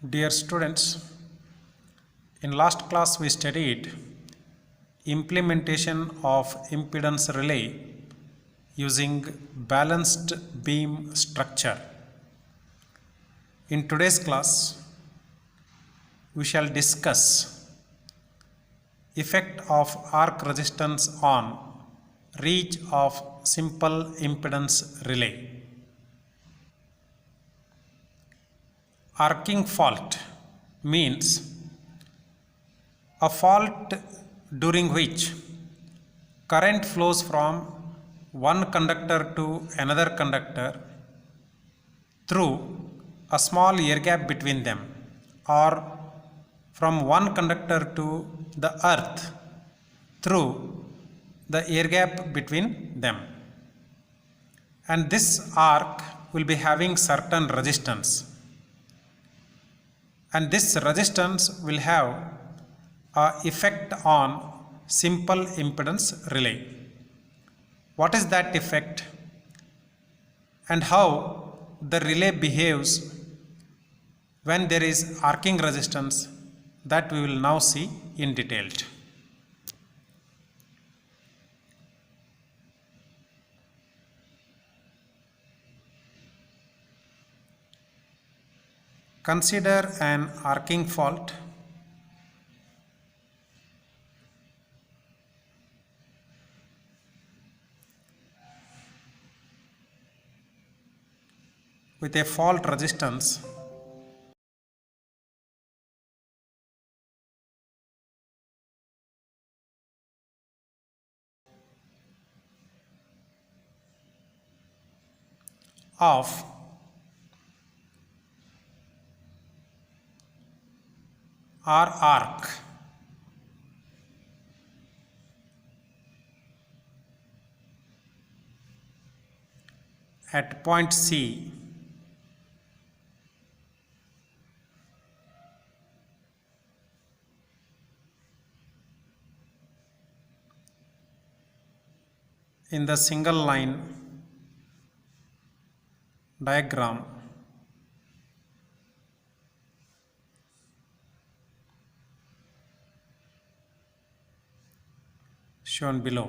Dear students, in last class we studied implementation of impedance relay using balanced beam structure. In today's class, we shall discuss effect of arc resistance on reach of simple impedance relay. Arcing fault means a fault during which current flows from one conductor to another conductor through a small air gap between them, or from one conductor to the earth through the air gap between them. And this arc will be having certain resistance, and this resistance will have an effect on simple impedance relay. What is that effect and how the relay behaves when there is arcing resistance, that we will now see in detail. Consider an arcing fault with a fault resistance of R arc at point C in the single line diagram shown below.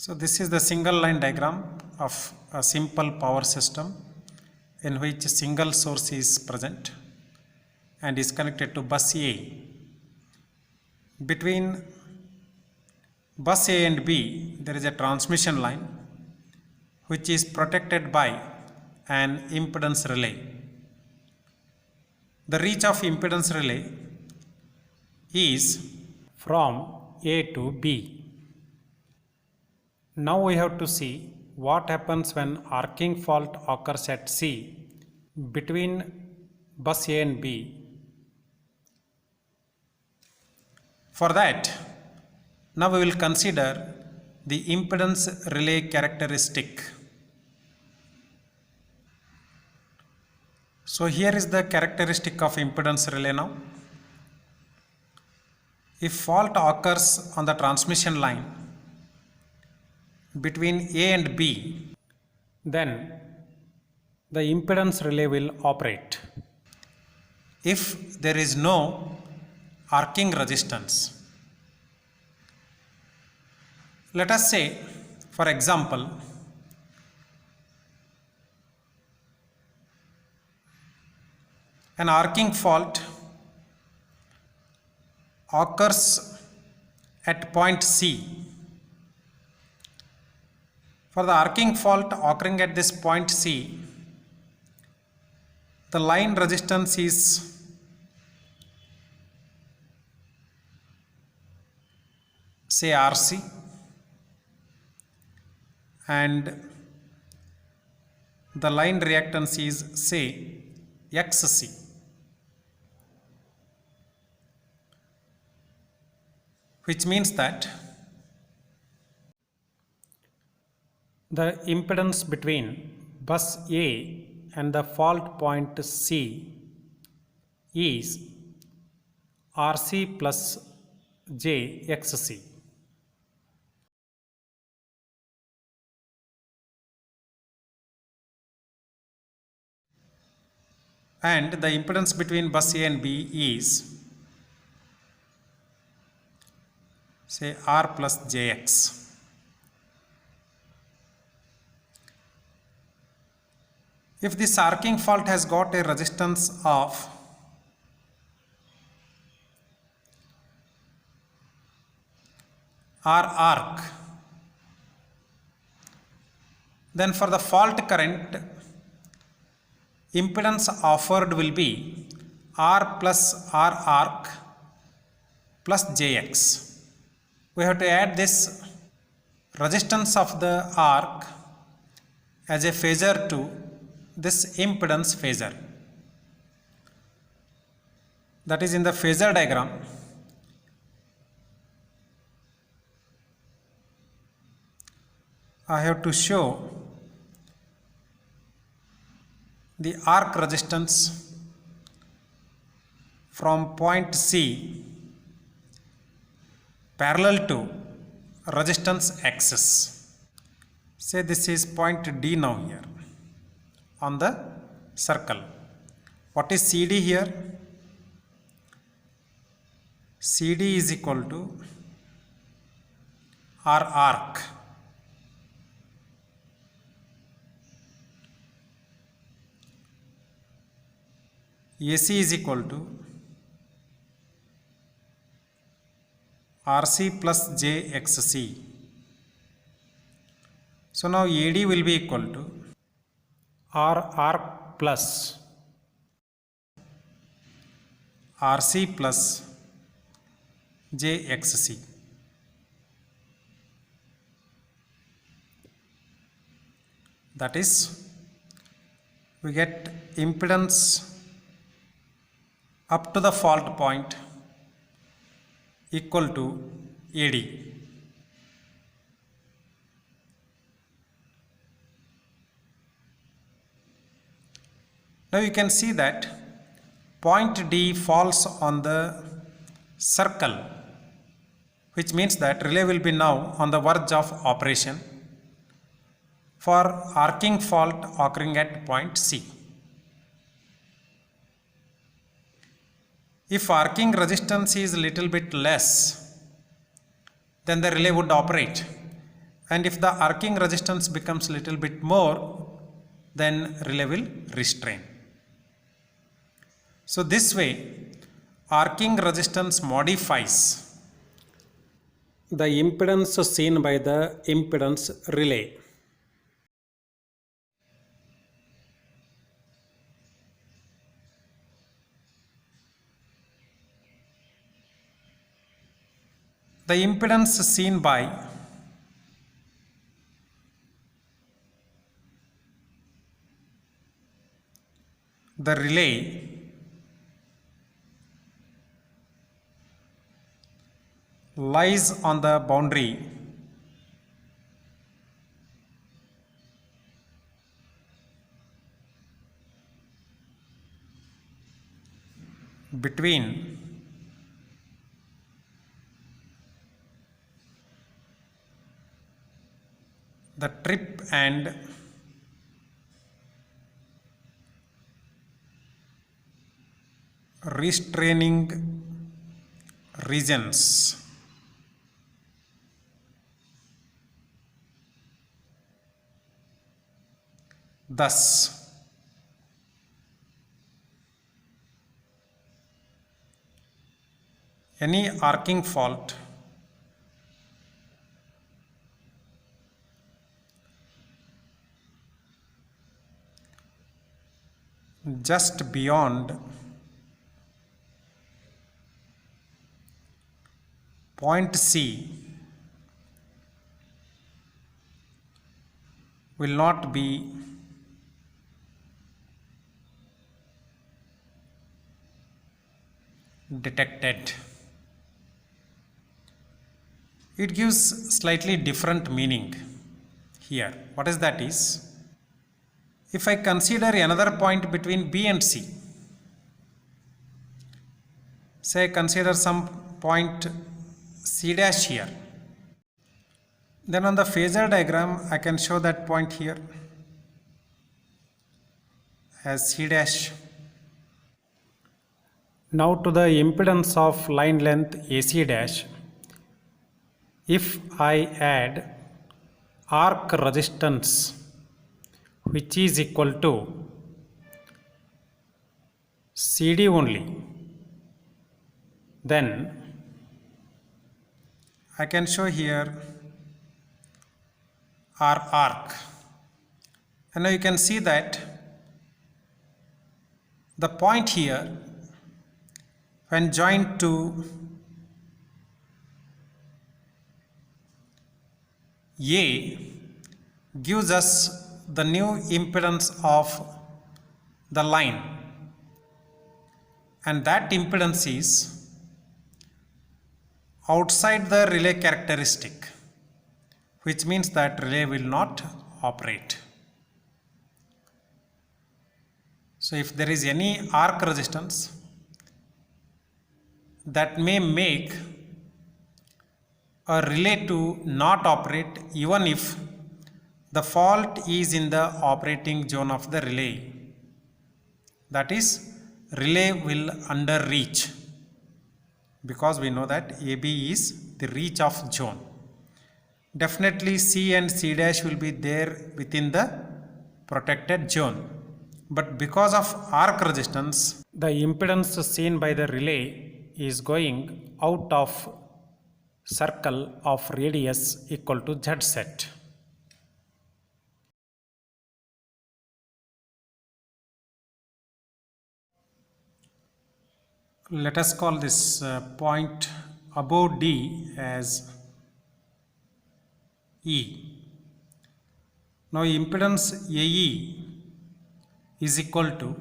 So this is the single line diagram of a simple power system in which a single source is present and is connected to bus A. Between bus A and B, there is a transmission line which is protected by an impedance relay. The reach of impedance relay is from A to B. Now we have to see what happens when arcing fault occurs at C between bus A and B. For that, now we will consider the impedance relay characteristic. So here is the characteristic of impedance relay now. If fault occurs on the transmission line between A and B, then the impedance relay will operate. If there is no arcing resistance, let us say, for example, an arcing fault occurs at point C. For the arcing fault occurring at this point C, the line resistance is say RC and the line reactance is say XC. Which means that the impedance between bus A and the fault point C is RC plus JXC. And the impedance between bus A and B is say R plus JX. If this arcing fault has got a resistance of R arc, then for the fault current, impedance offered will be R plus R arc plus JX. We have to add this resistance of the arc as a phasor to this impedance phasor. That is, in the phasor diagram, I have to show the arc resistance from point C parallel to resistance axis. Say this is point D now here on the circle. What is CD here? CD is equal to R arc. AC is equal to RC plus JXC. So now AD will be equal to R arc plus RC plus JXC. That is, we get impedance up to the fault point equal to AD. Now you can see that point D falls on the circle, which means that relay will be now on the verge of operation for arcing fault occurring at point C. If arcing resistance is little bit less, then the relay would operate, and if the arcing resistance becomes little bit more, then relay will restrain. So this way, arcing resistance modifies the impedance seen by the impedance relay. The impedance seen by the relay lies on the boundary between the trip and restraining regions. Thus, any arcing fault just beyond point C will not be detected. It gives slightly different meaning here. What is that is, if I consider another point between B and C, say consider some point C dash here, then on the phasor diagram I can show that point here as C dash. Now to the impedance of line length AC dash, if I add arc resistance which is equal to CD only, then I can show here R arc, and now you can see that the point here when joined to A gives us the new impedance of the line, and that impedance is outside the relay characteristic, which means that relay will not operate. So if there is any arc resistance that may make a relay to not operate even if the fault is in the operating zone of the relay, that is, relay will underreach, because we know that AB is the reach of zone. Definitely C and C dash will be there within the protected zone, but because of arc resistance, the impedance seen by the relay is going out of circle of radius equal to Z set. Let us call this point above D as E. Now impedance AE is equal to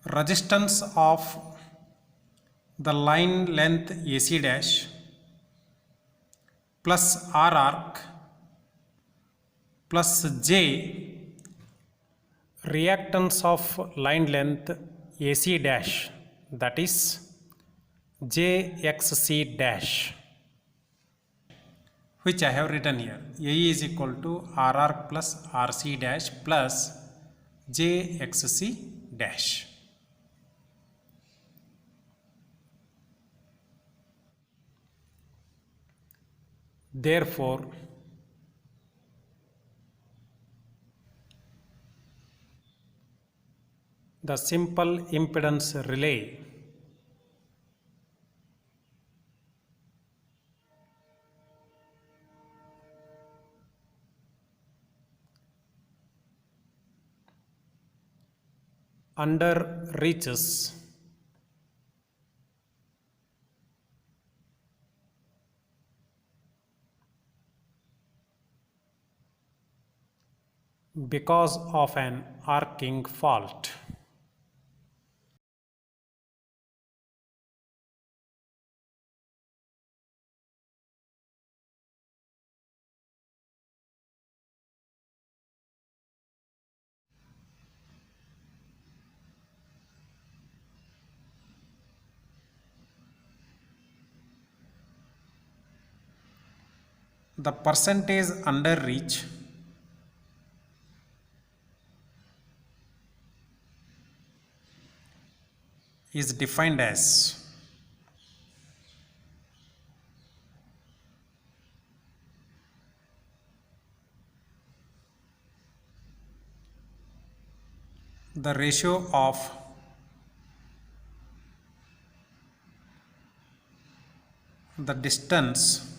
resistance of the line length AC dash plus R arc plus J reactance of line length AC dash, that is JXC dash, which I have written here. AE is equal to R arc plus RC dash plus JXC dash. Therefore, the simple impedance relay under reaches because of an arcing fault. The percentage under reach is defined as the ratio of the distance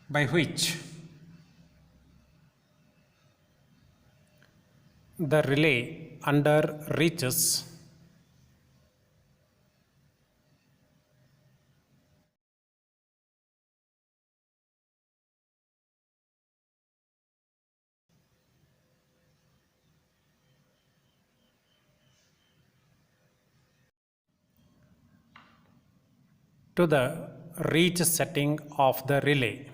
by which the relay under reaches to the reach setting of the relay.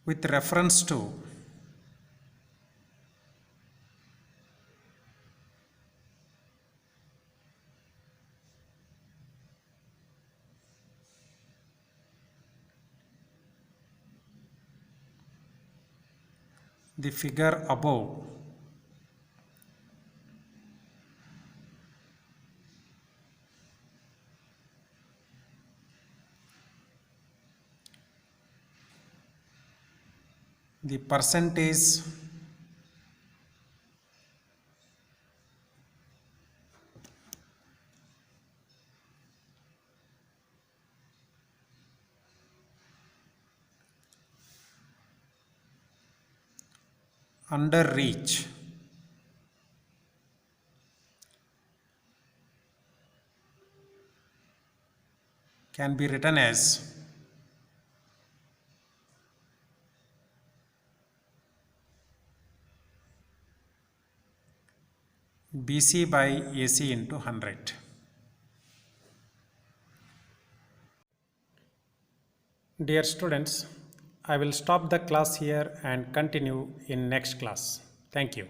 With reference to the figure above, the percentage under reach can be written as BC by AC into 100. Dear students, I will stop the class here and continue in next class. Thank you.